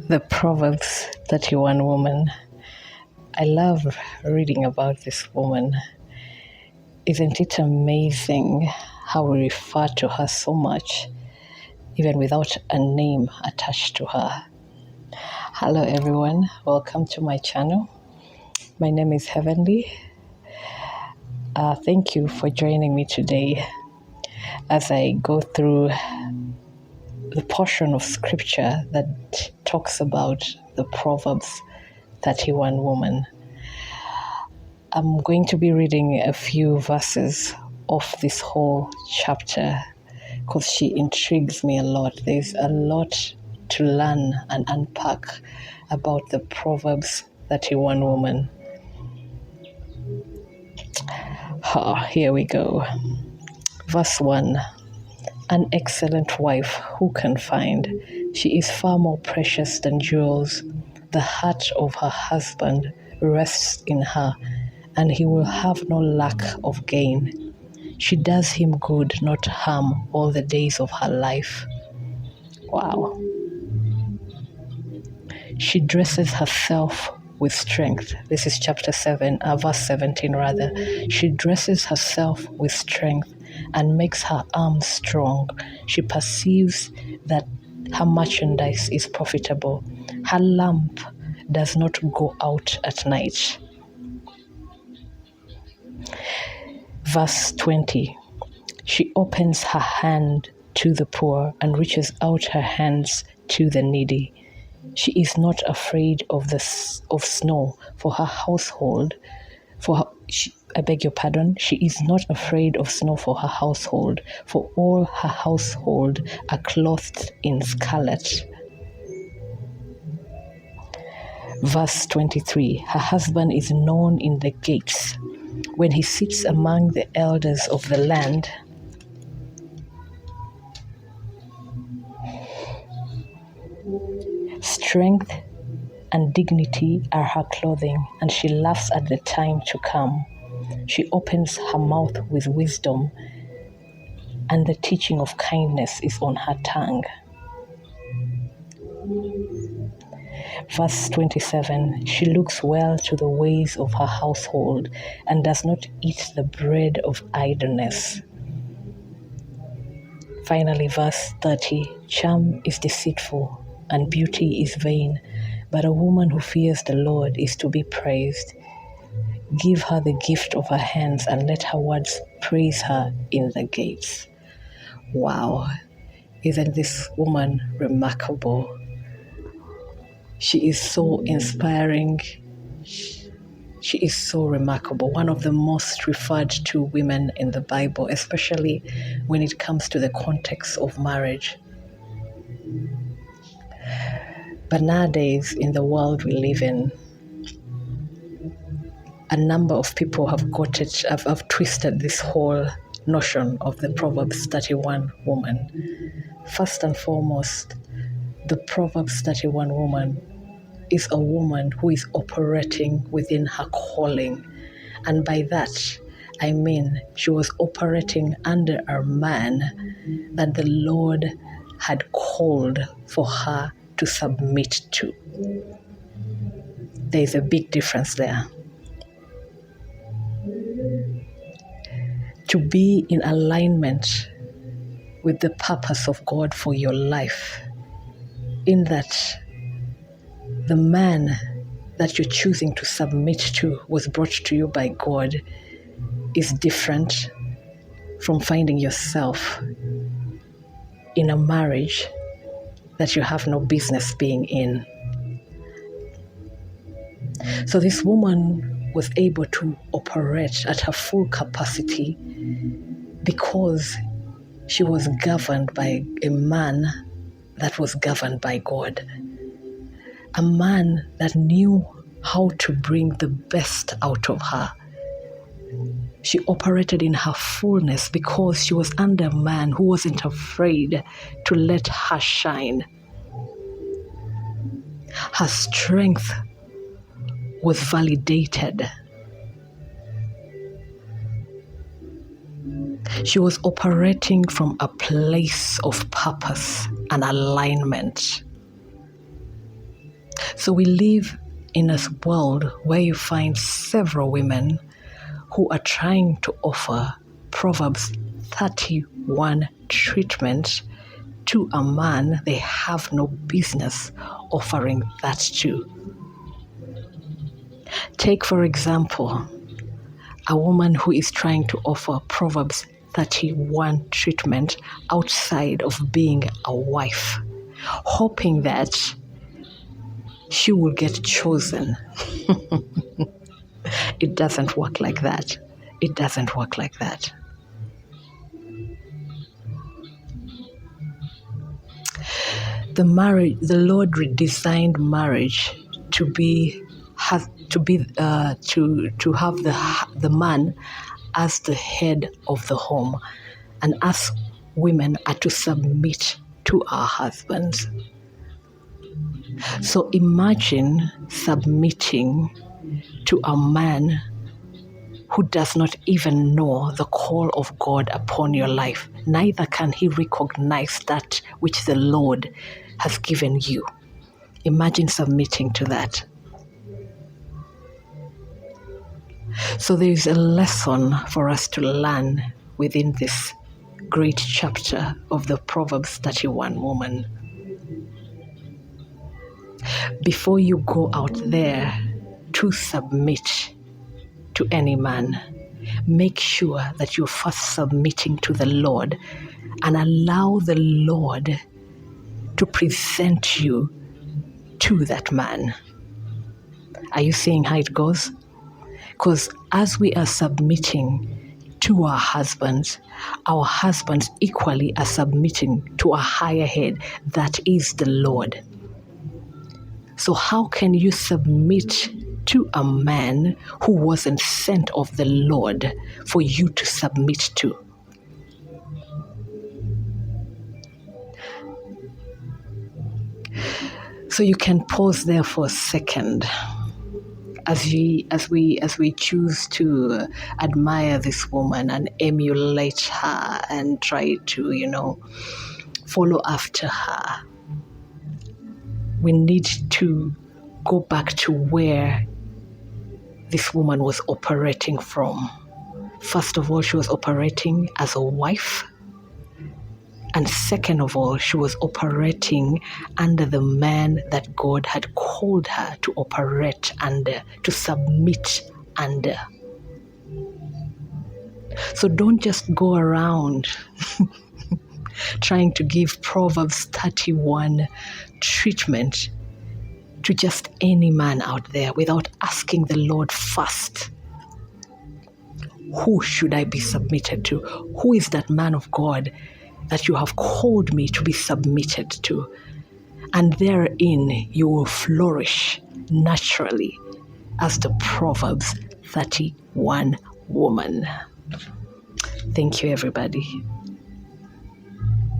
The Proverbs 31 woman. I love reading about this woman. Isn't it amazing how we refer to her so much, even without a name attached to her? Hello everyone, welcome to my channel. My name is Heavenly. Thank you for joining me today as I go through the portion of scripture that talks about the Proverbs 31 woman. I'm going to be reading a few verses of this whole chapter because she intrigues me a lot. There's a lot to learn and unpack about the Proverbs 31 woman. Here we go. Verse 1. An excellent wife who can find? She is far more precious than jewels. The heart of her husband rests in her, and he will have no lack of gain. She does him good, not harm, all the days of her life. Wow. She dresses herself with strength. This is chapter 7, verse 17 rather. She dresses herself with strength and makes her arms strong. She perceives that her merchandise is profitable. Her lamp does not go out at night. Verse 20. She opens her hand to the poor and reaches out her hands to the needy. She is not afraid of snow for her household. She is not afraid of snow for her household, for all her household are clothed in scarlet. Verse 23. Her husband is known in the gates. When he sits among the elders of the land, strength and dignity are her clothing, and she laughs at the time to come. She opens her mouth with wisdom, and the teaching of kindness is on her tongue. Verse 27, she looks well to the ways of her household and does not eat the bread of idleness. Finally, verse 30, charm is deceitful and beauty is vain, but a woman who fears the Lord is to be praised. Give her the gift of her hands and let her words praise her in the gates. Wow, isn't this woman remarkable? She is so inspiring. She is so remarkable. One of the most referred to women in the Bible, especially when it comes to the context of marriage. But nowadays, in the world we live in, a number of people have twisted this whole notion of the Proverbs 31 woman. First and foremost, the Proverbs 31 woman is a woman who is operating within her calling. And by that, I mean she was operating under a man that the Lord had called for her to submit to. There is a big difference there. To be in alignment with the purpose of God for your life, in that the man that you're choosing to submit to was brought to you by God, is different from finding yourself in a marriage that you have no business being in. So this woman was able to operate at her full capacity because she was governed by a man that was governed by God. A man that knew how to bring the best out of her. She operated in her fullness because she was under a man who wasn't afraid to let her shine. Her strength was validated. She was operating from a place of purpose and alignment. So we live in a world where you find several women who are trying to offer Proverbs 31 treatment to a man they have no business offering that to. Take, for example, a woman who is trying to offer Proverbs 31 treatment outside of being a wife, hoping that she will get chosen. It doesn't work like that. It doesn't work like that. The Lord redesigned marriage to have the man as the head of the home, and us women are to submit to our husbands. So imagine submitting to a man who does not even know the call of God upon your life. Neither can he recognize that which the Lord has given you. Imagine submitting to that. So there is a lesson for us to learn within this great chapter of the Proverbs 31 woman. Before you go out there to submit to any man, make sure that you're first submitting to the Lord and allow the Lord to present you to that man. Are you seeing how it goes? Because as we are submitting to our husbands equally are submitting to a higher head, that is the Lord. So how can you submit to a man who wasn't sent of the Lord for you to submit to? So you can pause there for a second as we choose to admire this woman and emulate her and try to, follow after her. We need to go back to where this woman was operating from. First of all, she was operating as a wife. And second of all, she was operating under the man that God had called her to operate under, to submit under. So don't just go around trying to give Proverbs 31 treatment to just any man out there without asking the Lord first. Who should I be submitted to? Who is that man of God that you have called me to be submitted to? And therein you will flourish naturally as the Proverbs 31 woman. Thank you, everybody.